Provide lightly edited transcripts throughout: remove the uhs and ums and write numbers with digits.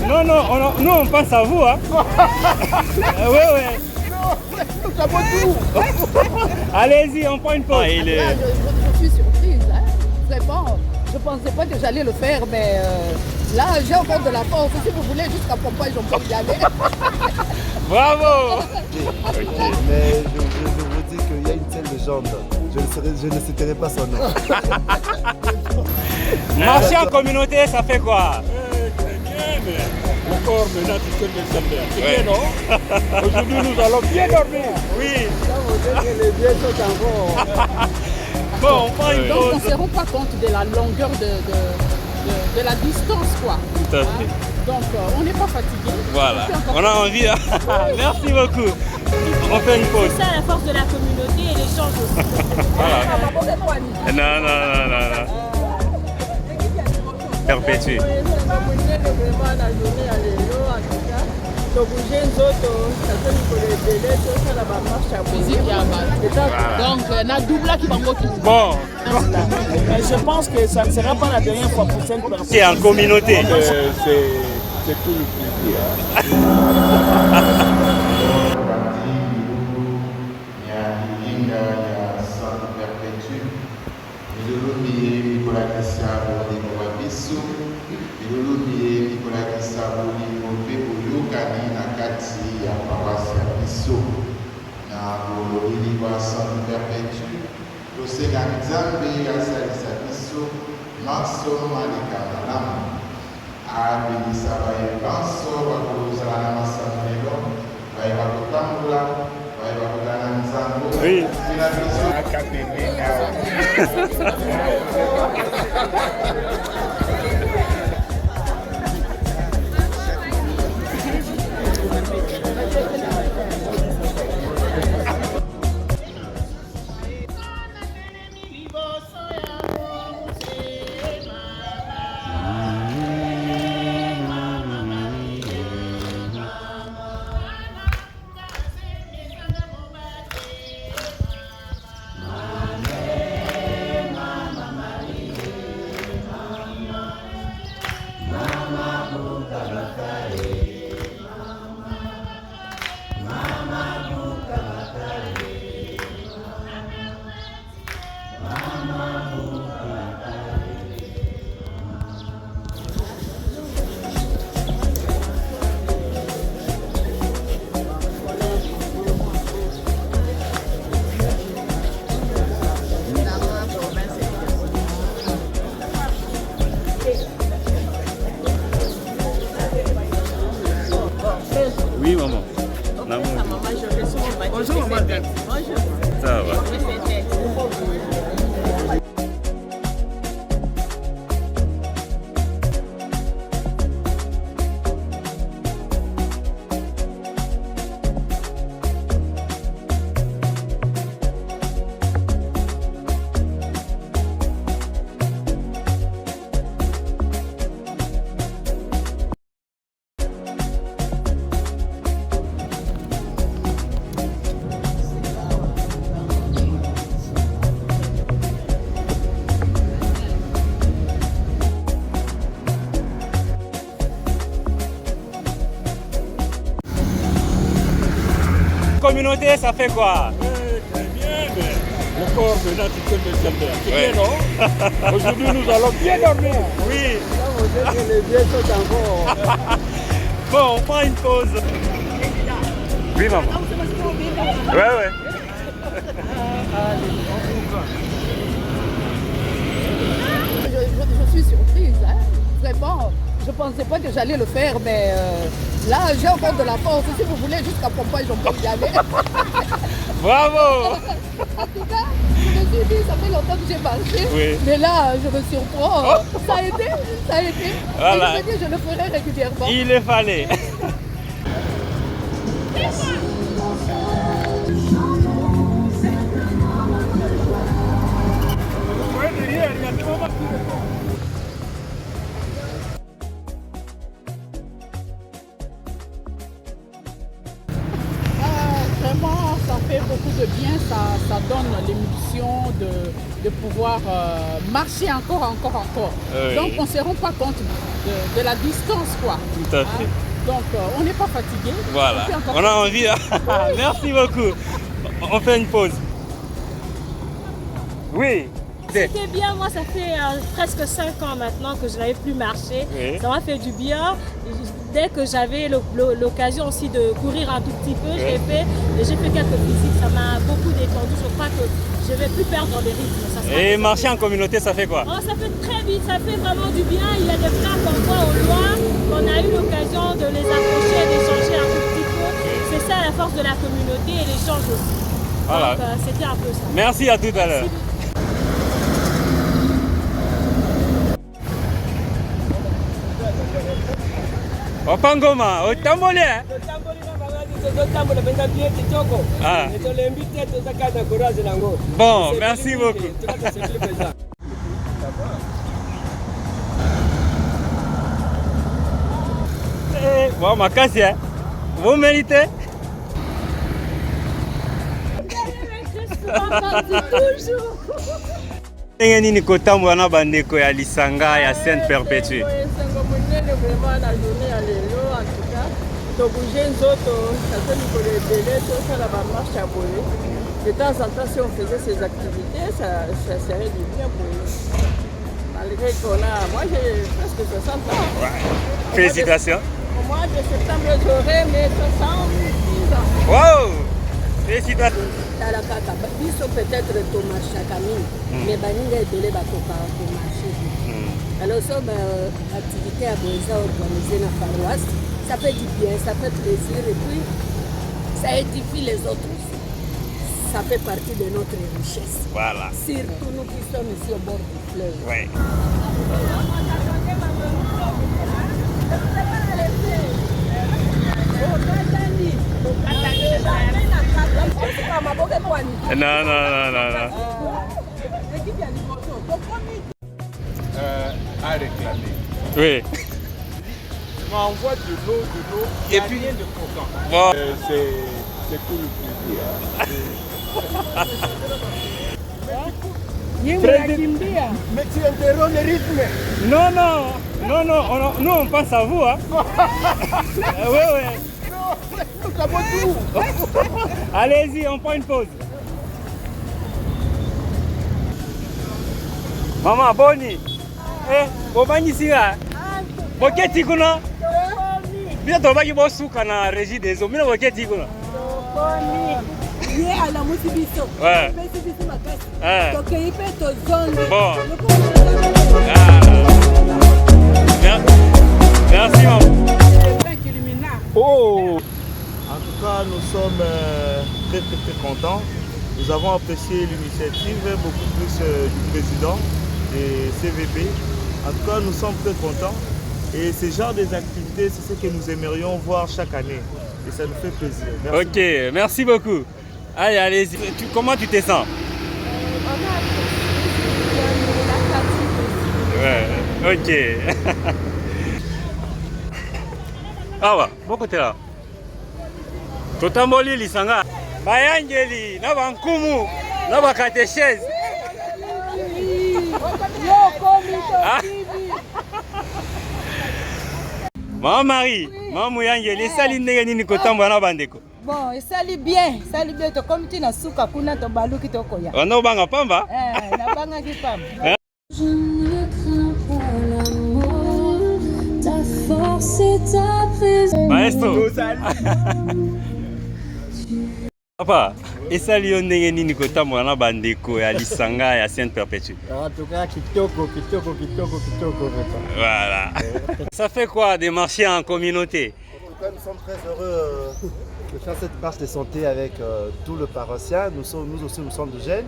Non, non, nous on pense à vous. Hein. Oui, oui. Allez-y, on prend une pause. Je suis surprise. Hein. Vraiment, je ne pensais pas que j'allais le faire, mais là, j'ai encore de la force. Si vous voulez, jusqu'à Pompadour, on peut y aller. Bravo. Okay. Mais je vous dis qu'il y a une telle légende. Je ne citerai pas son nom. Marcher en communauté, ça fait quoi? Très bien, mais encore maintenant, tu sais le salaire. C'est bien, non? Aujourd'hui, nous allons bien dormir. Oui. Les vieux sont encore. Bon, on prend une Donc, on pause. ne se rend pas compte de la longueur de la distance, quoi. Tout à fait. Donc, on n'est pas fatigué. Voilà, on a envie. Hein. Merci beaucoup. On fait une pause. C'est ça la force de la communauté et l'échange aussi. Voilà. Non, non, non, non, non. Perpétue. Donc, on a double qui va motiver. Bon, Mais je pense que ça ne sera pas la dernière fois pour cette personne. c'est en communauté. C'est tout le plaisir. Oui. Oui, maman. Bonjour, maman. Ça va. Communauté, ça fait quoi? Très bien, mais encore maintenant, tu sais le salaire. C'est bien, non? Aujourd'hui, nous allons bien dormir. Oui. Les vieux sont encore. Bon, on prend une pause. Oui, maman. Ouais, ouais. Je suis surprise. Hein. Vraiment, je ne pensais pas que j'allais le faire, mais là, j'ai encore de la force. Si vous voulez, jusqu'à Pompadour, on peut y aller. Bravo. En tout cas, je me suis dit, ça fait longtemps que j'ai marché, Oui. mais là, je me surprends. Ça a été, ça a été. Voilà. Et je me dis, je le ferai régulièrement. Il le fallait. Vraiment, ça fait beaucoup de bien, ça donne l'émulsion de pouvoir marcher encore. Oui. Donc on ne se rend pas compte de la distance, quoi. Tout à fait. Donc, on n'est pas fatigué. Voilà, on a envie. Merci beaucoup. On fait une pause. Oui. C'était bien, moi ça fait presque 5 ans maintenant que je n'avais plus marché. Oui. Ça m'a fait du bien. Dès que j'avais l'occasion aussi de courir un tout petit peu, je l'ai fait. Et j'ai fait quelques physiques, ça m'a beaucoup détendu. Je crois que je ne vais plus perdre les rythmes. Ça sera Et marcher en communauté, ça fait quoi? Oh, ça fait très vite, ça fait vraiment du bien. Il y a des frères qu'on voit au loin, qu'on a eu l'occasion de les approcher, d'échanger un tout petit peu. C'est ça la force de la communauté et l'échange aussi. Voilà. Donc c'était un peu ça. Merci, à tout à l'heure. Opangoma, otambole. Ah. Bon, merci beaucoup. Bon, makasi, hein? Vous méritez? Ndenge nini kotambola na bandeko ya lisanga ya Sainte Perpétue? De temps en temps, si on faisait ces activités, ça serait du bien pour nous. Malgré qu'on a... Moi, j'ai presque 60 ans. Ouais. Félicitations. Au mois de septembre, j'aurai mes 70 ans. Wow! Félicitations. Talakaka, biso peut-être Thomas Chakamine, mais baninga ebele bakoka komarché. Alors ça, activité à Boisa organisée dans la paroisse, ça fait du bien, ça fait plaisir et puis ça édifie les autres aussi. Ça fait partie de notre richesse. Voilà. Surtout nous qui sommes ici au bord du fleuve. Ouais. Non, non, non, non, non. À réclamer. Oui. Tu m'envoies de l'eau, et puis rien de croquant. Bon. C'est tout le plaisir. Mais tu interromps le rythme. Non, non, non, non, nous on pense à vous, hein. Oui, oui. Allez-y, on prend une pause. Maman, Boni. Eh, Bobani Sira. Boketi kuna. Bien tobaki bosuka na régie des eaux. Mina boketi kuna. À la motivation. Ouais. Donc il fait ton zone. Bon. Merci, maman. Oh! En tout cas, nous sommes très contents. Nous avons apprécié l'initiative, beaucoup plus du président et CVP. En tout cas, nous sommes très contents. Et ce genre d'activités, c'est ce que nous aimerions voir chaque année. Et ça nous fait plaisir. Merci. Ok, merci beaucoup. Allez, allez-y. Comment tu te sens? Ouais, ok. Awa, boko te la. Totamboli lisanga. Bayangeli, na bankumu, na bakatechese. Maman Marie, maman Mouyangeli, esali ndenge nini kotambola na bandeko? Bon, esali bien, comme tu na suka kuna to baluki to koya. Wana obanga pamba? Na banga ki pamba. Je ne crains pas l'amour, ta force et ta présence. Maestro. Papa, esali yo ndenge nini kotambola na bandeko ya lisanga ya Sainte Perpétue? En tout cas, kitoko. Voilà. Ça fait quoi de marcher en communauté? En tout cas, nous sommes très heureux de faire cette marche de santé avec tout le paroissien. Nous aussi, nous sommes de jeunes.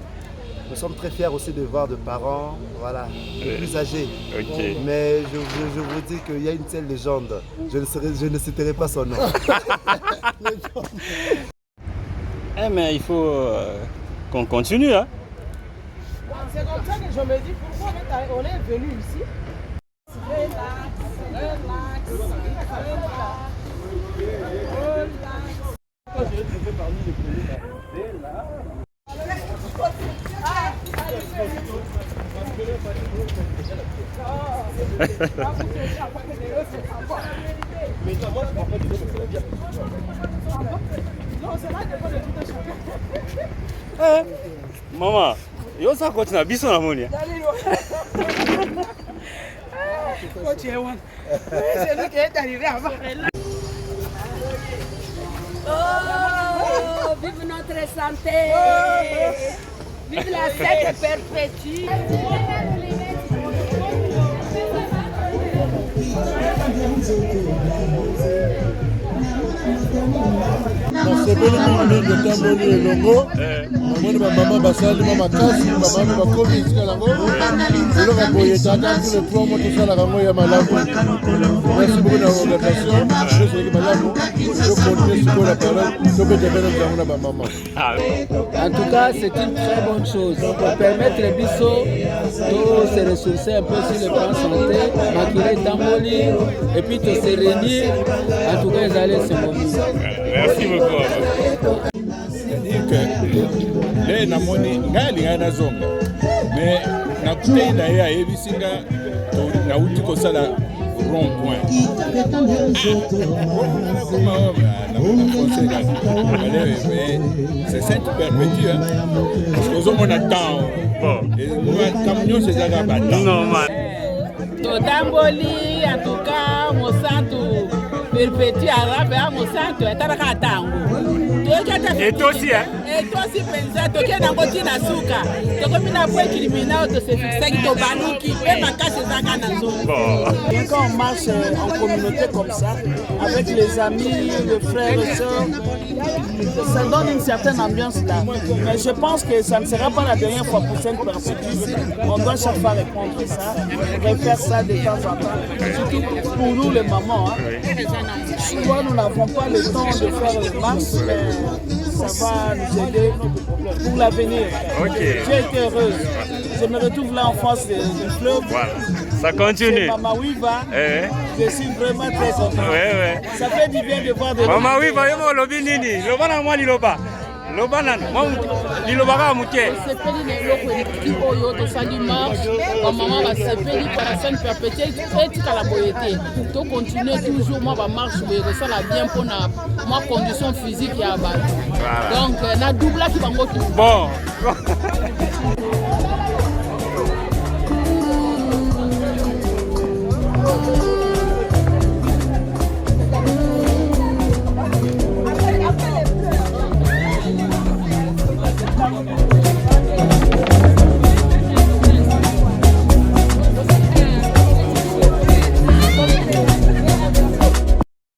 Nous sommes très fiers aussi de voir des parents, voilà, plus âgés. Okay. Mais je vous dis qu'il y a une telle légende. Je ne citerai pas son nom. Eh mais il faut qu'on continue, hein. C'est comme ça que je me dis pourquoi on est venu ici. Relax. Maman, yo ça continue à biso na moni. Oh, vive notre santé. Vive la fête perpétue. nasepeli mingi etamboli elongo namoni bamama basalima makasi bamami bakomi esika yango eloko ya boye tata tous les 3 mois tosalaka yango ya malamu. Merci beaucoup na organisation ezalaki malamu tokontinue sikoyo na parole tobeta bene zango na bamama. En tout cas, c'est une très bonne chose. Pour permettre les bisous de se ressourcer un peu sur le plan santé, maquiller tamboli, et puis de se réunir. En tout cas, ils allaient se mobiliser. Merci beaucoup. C'est-à-dire que les namoni ngali ngana zonga. Mais nakutei na ya ebisinga na uti ko sala rond-point. C'est cette perpétue, parce que on a temps. Et nous, camion, c'est ça qu'on a normal. Totamboli, en tout cas, mon santo perpétue arabe, mon santo est à la tango. Et toi aussi, hein? Et toi aussi, pensa, tu es dans le côté de Souka. Tu es comme une affaire criminelle de se fixer qui te balouki, et ma cache est à la zone. Bien quand on marche en communauté comme ça, avec les amis, les frères et sœurs, ça donne une certaine ambiance là. Mais je pense que ça ne sera pas la dernière fois pour cette perspective. On doit chaque fois répondre à ça, refaire ça de temps en temps. Surtout pour nous les mamans. Hein. Souvent nous n'avons pas le temps de faire les marches, mais ça va nous aider pour l'avenir. Okay. J'ai été heureuse. Je me retrouve là en face du club. Voilà. Ça continue. Maman Wiva. Je suis vraiment très content. Ouais. Ça fait du bien de voir des Maman Wiva, yo mo lobi nini? Loba na mwa liloba. Loba na mwa liloba ka muke. Sepeli na eloko eleki oyo tosali marche bamama basepeli par la scène perpétuelle etikala boye te to continue toujours mwa bamarche boye kosala bien mpona mwa condition physique ya bato donc na doublaki bango tu bon Oh,